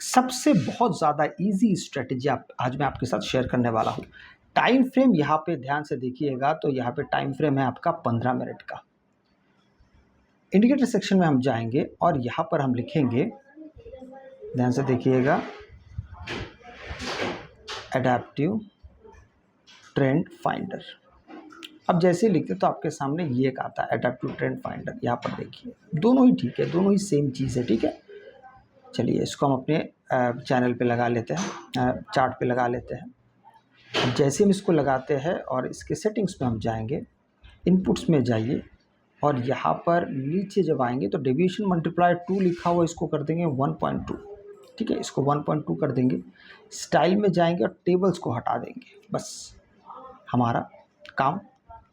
सबसे बहुत ज़्यादा ईजी स्ट्रेटेजी आज मैं आपके साथ शेयर करने वाला हूँ। टाइम फ्रेम यहाँ पे ध्यान से देखिएगा, तो यहाँ पे टाइम फ्रेम है आपका 15 मिनट का। इंडिकेटर सेक्शन में हम जाएंगे और यहाँ पर हम लिखेंगे, ध्यान से देखिएगा, एडेप्टिव ट्रेंड फाइंडर। अब जैसे ही लिखते तो आपके सामने ये एक आता है, एडेप्टिव ट्रेंड फाइंडर। यहाँ पर देखिए, दोनों ही ठीक है, दोनों ही सेम चीज़ है, ठीक है। चलिए इसको हम अपने चैनल पे लगा लेते हैं, चार्ट पे लगा लेते हैं। अब जैसे हम इसको लगाते हैं और इसके सेटिंग्स में हम जाएंगे, इनपुट्स में जाइए और यहाँ पर नीचे जब आएंगे तो डेविएशन मल्टीप्लाई 2 लिखा हुआ, इसको कर देंगे 1.2, ठीक है। इसको 1.2 कर देंगे। स्टाइल में जाएंगे और टेबल्स को हटा देंगे। बस हमारा काम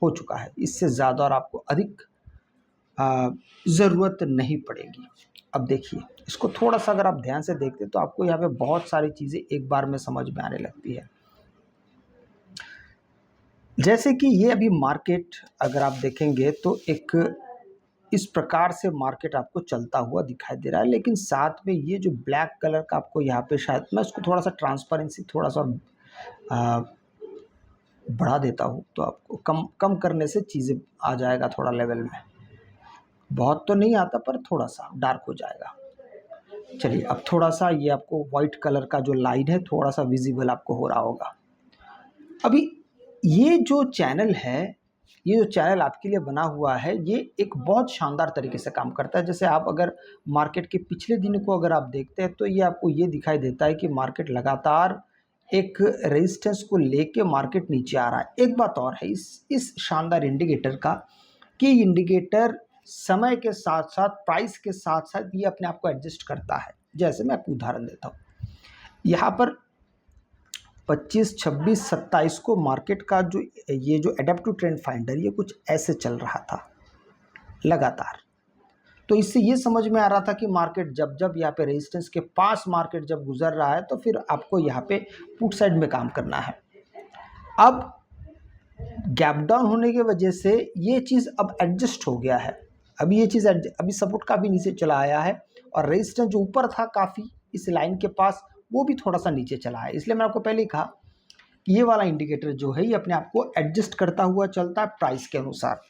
हो चुका है। इससे ज़्यादा और आपको अधिक ज़रूरत नहीं पड़ेगी। अब देखिए, इसको थोड़ा सा अगर आप ध्यान से देखते तो आपको यहाँ पे बहुत सारी चीज़ें एक बार में समझ में आने लगती है। जैसे कि ये अभी मार्केट अगर आप देखेंगे तो एक इस प्रकार से मार्केट आपको चलता हुआ दिखाई दे रहा है, लेकिन साथ में ये जो ब्लैक कलर का आपको यहाँ पे, शायद मैं इसको थोड़ा सा ट्रांसपेरेंसी थोड़ा सा बढ़ा देता हूँ तो आपको कम कम करने से चीज़ें आ जाएगा थोड़ा लेवल में। बहुत तो नहीं आता पर थोड़ा सा डार्क हो जाएगा। चलिए अब थोड़ा सा ये आपको वाइट कलर का जो लाइन है थोड़ा सा विजिबल आपको हो रहा होगा। अभी ये जो चैनल है, ये जो चैनल आपके लिए बना हुआ है, ये एक बहुत शानदार तरीके से काम करता है। जैसे आप अगर मार्केट के पिछले दिन को अगर आप देखते हैं तो ये आपको ये दिखाई देता है कि मार्केट लगातार एक रेजिस्टेंस को लेके मार्केट नीचे आ रहा है। एक बात और है इस शानदार इंडिकेटर का, कि इंडिकेटर समय के साथ साथ, प्राइस के साथ साथ ये अपने आप को एडजस्ट करता है। जैसे मैं आपको उदाहरण देता हूँ, यहाँ पर 25, 26, 27 को मार्केट का जो ये जो एडेप्टिव ट्रेंड फाइंडर, ये कुछ ऐसे चल रहा था लगातार। तो इससे ये समझ में आ रहा था कि मार्केट जब जब यहाँ पे रेजिस्टेंस के पास मार्केट जब गुजर रहा है तो फिर आपको यहाँ पे पुट साइड में काम करना है। अब गैप डाउन होने की वजह से ये चीज़ अब एडजस्ट हो गया है। अभी ये चीज़ अभी सपोर्ट काफ़ी नीचे चला आया है और रेजिस्टेंस जो ऊपर था काफ़ी इस लाइन के पास, वो भी थोड़ा सा नीचे चला है। इसलिए मैं आपको पहले ही कहा कि ये वाला इंडिकेटर जो है ये अपने आप को एडजस्ट करता हुआ चलता है प्राइस के अनुसार।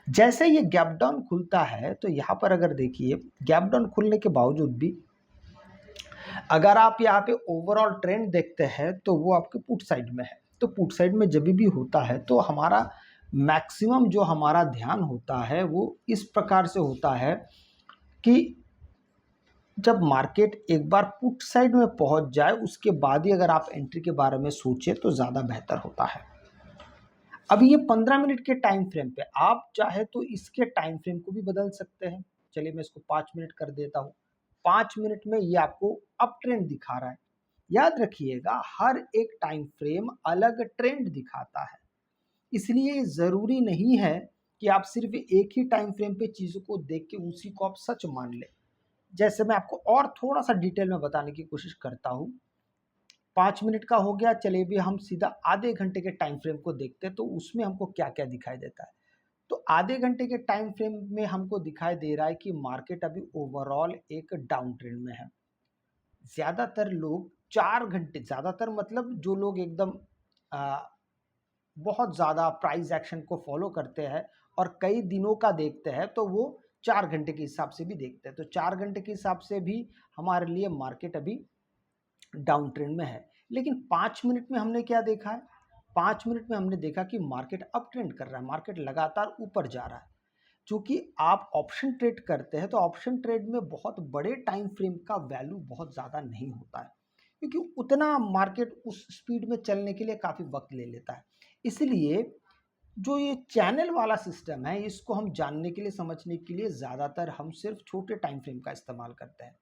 जैसे ये गैप डाउन खुलता है तो यहाँ पर अगर देखिए, गैप डाउन खुलने के बावजूद भी अगर आप यहाँ पे ओवरऑल ट्रेंड देखते हैं तो वो आपके पुट साइड में है। तो पुट साइड में जब भी होता है तो हमारा मैक्सिमम जो हमारा ध्यान होता है वो इस प्रकार से होता है कि जब मार्केट एक बार पुट साइड में पहुंच जाए उसके बाद ही अगर आप एंट्री के बारे में सोचें तो ज़्यादा बेहतर होता है। अब ये 15 मिनट के टाइम फ्रेम पे आप चाहे तो इसके टाइम फ्रेम को भी बदल सकते हैं। चलिए मैं इसको 5 मिनट कर देता हूँ। 5 मिनट में ये आपको अप ट्रेंड दिखा रहा है। याद रखिएगा, हर एक टाइम फ्रेम अलग ट्रेंड दिखाता है, इसलिए ज़रूरी नहीं है कि आप सिर्फ एक ही टाइम फ्रेम पे चीज़ों को देख के उसी को आप सच मान लें। जैसे मैं आपको और थोड़ा सा डिटेल में बताने की कोशिश करता हूँ। 5 मिनट का हो गया, चलिए भी हम सीधा आधे घंटे के टाइम फ्रेम को देखते हैं तो उसमें हमको क्या क्या दिखाई देता है। तो आधे घंटे के टाइम फ्रेम में हमको दिखाई दे रहा है कि मार्केट अभी ओवरऑल एक डाउन ट्रेंड में है। ज़्यादातर लोग 4 घंटे, ज़्यादातर मतलब जो लोग एकदम बहुत ज़्यादा प्राइस एक्शन को फॉलो करते हैं और कई दिनों का देखते हैं तो वो 4 घंटे के हिसाब से भी देखते हैं। तो 4 घंटे के हिसाब से भी हमारे लिए मार्केट अभी डाउन ट्रेंड में है। लेकिन 5 मिनट में हमने क्या देखा है? 5 मिनट में हमने देखा कि मार्केट अप ट्रेंड कर रहा है, मार्केट लगातार ऊपर जा रहा है। चूंकि आप ऑप्शन ट्रेड करते हैं तो ऑप्शन ट्रेड में बहुत बड़े टाइम फ्रेम का वैल्यू बहुत ज़्यादा नहीं होता है, क्योंकि उतना मार्केट उस स्पीड में चलने के लिए काफ़ी वक्त ले लेता है। इसलिए जो ये चैनल वाला सिस्टम है इसको हम जानने के लिए, समझने के लिए ज़्यादातर हम सिर्फ छोटे टाइम फ्रेम का इस्तेमाल करते हैं।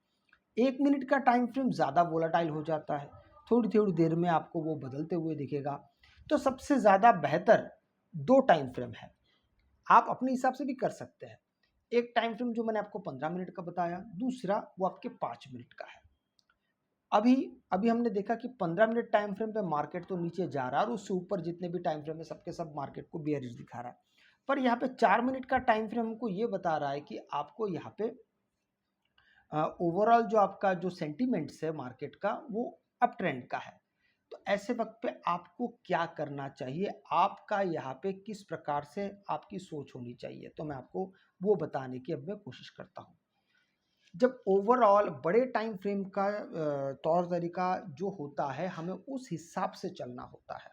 1 मिनट का टाइम फ्रेम ज़्यादा वोलाटाइल हो जाता है, थोड़ी थोड़ी देर में आपको वो बदलते हुए दिखेगा। तो सबसे ज़्यादा बेहतर 2 टाइम फ्रेम है, आप अपने हिसाब से भी कर सकते हैं। एक टाइम फ्रेम जो मैंने आपको 15 मिनट का बताया, दूसरा वो आपके 5 मिनट का है। अभी अभी हमने देखा कि 15 मिनट टाइम फ्रेम पे मार्केट तो नीचे जा रहा है और उससे ऊपर जितने भी टाइम फ्रेम है सबके सब मार्केट को बेयरिश दिखा रहा है। पर यहाँ पे 4 मिनट का टाइम फ्रेम हमको ये बता रहा है कि आपको यहाँ पे ओवरऑल जो आपका जो सेंटीमेंट्स है मार्केट का वो अप ट्रेंड का है। तो ऐसे वक्त पे आपको क्या करना चाहिए, आपका यहाँ पे किस प्रकार से आपकी सोच होनी चाहिए, तो मैं आपको वो बताने की अब मैं कोशिश करता हूँ। जब ओवरऑल बड़े टाइम फ्रेम का तौर तरीका जो होता है, हमें उस हिसाब से चलना होता है।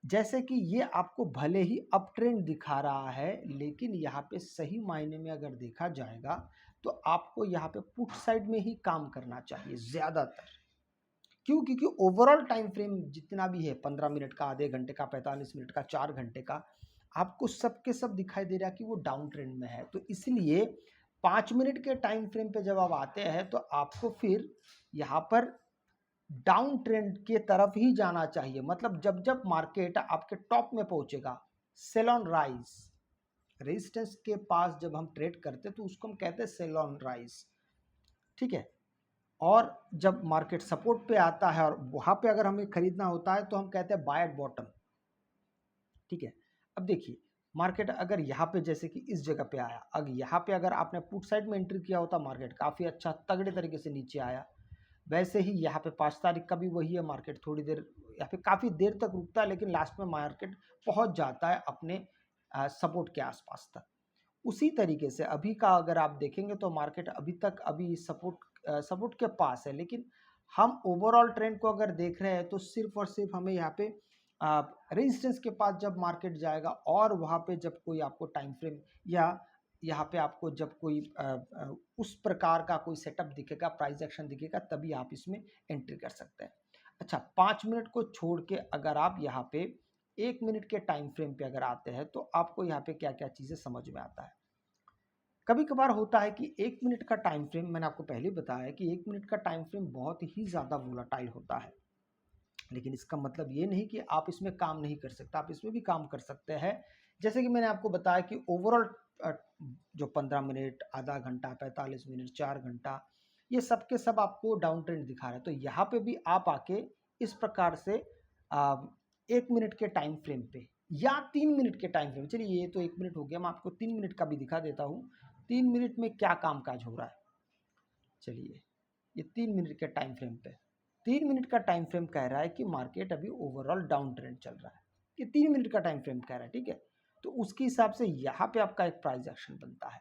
जैसे कि ये आपको भले ही अप ट्रेंड दिखा रहा है, लेकिन यहाँ पे सही मायने में अगर देखा जाएगा तो आपको यहाँ पे पुट साइड में ही काम करना चाहिए ज़्यादातर। क्यों? क्योंकि ओवरऑल टाइम फ्रेम जितना भी है, 15 मिनट का, आधे घंटे का, 45 मिनट का, 4 घंटे का, आपको सब के सब दिखाई दे रहा है कि वो डाउन ट्रेंड में है। तो इसलिए 5 मिनट के टाइम फ्रेम पे जब आप आते हैं तो आपको फिर यहाँ पर डाउन ट्रेंड के तरफ ही जाना चाहिए। मतलब जब जब मार्केट आपके टॉप में पहुंचेगा, सेल ऑन राइज, रेजिस्टेंस के पास जब हम ट्रेड करते तो उसको हम कहते हैं सेल ऑन राइज, ठीक है। और जब मार्केट सपोर्ट पे आता है और वहां पे अगर हमें खरीदना होता है तो हम कहते हैं बाय एट बॉटम, ठीक है। अब देखिए मार्केट अगर यहाँ पे जैसे कि इस जगह पे आया, अगर यहाँ पे अगर आपने पुट साइड में एंट्री किया होता, मार्केट काफ़ी अच्छा तगड़े तरीके से नीचे आया। वैसे ही यहाँ पे 5 तारीख का भी वही है, मार्केट थोड़ी देर यहाँ पे काफ़ी देर तक रुकता है, लेकिन लास्ट में मार्केट पहुँच जाता है अपने सपोर्ट के आसपास तक। उसी तरीके से अभी का अगर आप देखेंगे तो मार्केट अभी तक अभी सपोर्ट के पास है, लेकिन हम ओवरऑल ट्रेंड को अगर देख रहे हैं तो सिर्फ और सिर्फ हमें यहाँ पे रेजिस्टेंस के पास जब मार्केट जाएगा और वहाँ पे जब कोई आपको टाइम फ्रेम या यहाँ पे आपको जब कोई उस प्रकार का कोई सेटअप दिखेगा, प्राइस एक्शन दिखेगा, तभी आप इसमें एंट्री कर सकते हैं। अच्छा, 5 मिनट को छोड़ के अगर आप यहाँ पे 1 मिनट के टाइम फ्रेम पे अगर आते हैं तो आपको यहाँ पे क्या क्या चीज़ें समझ में आता है। कभी कभार होता है कि 1 मिनट का टाइम फ्रेम, मैंने आपको पहले बताया है कि 1 मिनट का टाइम फ्रेम बहुत ही ज़्यादा वोलाटाइल होता है, लेकिन इसका मतलब ये नहीं कि आप इसमें काम नहीं कर सकते, आप इसमें भी काम कर सकते हैं। जैसे कि मैंने आपको बताया कि ओवरऑल जो 15 मिनट, आधा घंटा, 45 मिनट, 4 घंटा, ये सब के सब आपको डाउन ट्रेंड दिखा रहे हैं। तो यहाँ पे भी आप आके इस प्रकार से 1 मिनट के टाइम फ्रेम पे या 3 मिनट के टाइम फ्रेम, चलिए ये तो 1 मिनट हो गया, मैं आपको 3 मिनट का भी दिखा देता हूँ। 3 मिनट में क्या कामकाज हो रहा है, चलिए ये 3 मिनट के टाइम फ्रेम पे, 3 मिनट का टाइम फ्रेम कह रहा है कि मार्केट अभी ओवरऑल डाउन ट्रेंड चल रहा है। ये 3 मिनट का टाइम फ्रेम कह रहा है, ठीक है। तो उसके हिसाब से यहाँ पे आपका एक प्राइस एक्शन बनता है।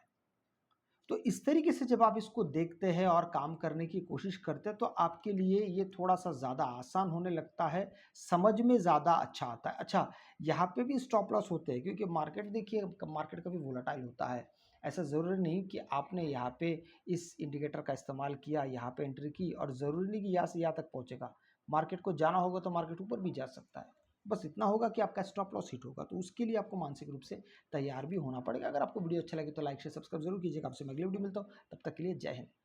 तो इस तरीके से जब आप इसको देखते हैं और काम करने की कोशिश करते हैं तो आपके लिए ये थोड़ा सा ज़्यादा आसान होने लगता है, समझ में ज़्यादा अच्छा आता है। अच्छा, यहाँ पे भी स्टॉप लॉस होते हैं क्योंकि मार्केट देखिए, मार्केट कभी वोलेटाइल होता है। ऐसा ज़रूरी नहीं कि आपने यहाँ पे इस इंडिकेटर का इस्तेमाल किया, यहाँ पे एंट्री की और ज़रूरी नहीं कि यहाँ से यहाँ तक पहुँचेगा। मार्केट को जाना होगा तो मार्केट ऊपर भी जा सकता है। बस इतना होगा कि आपका स्टॉप लॉस हिट होगा, तो उसके लिए आपको मानसिक रूप से तैयार भी होना पड़ेगा। अगर आपको वीडियो अच्छा लगे तो लाइक शेयर सब्सक्राइब जरूर कीजिएगा। आपसे मैं अगली वीडियो मिलता हूँ, तब तक के लिए जय हिंद।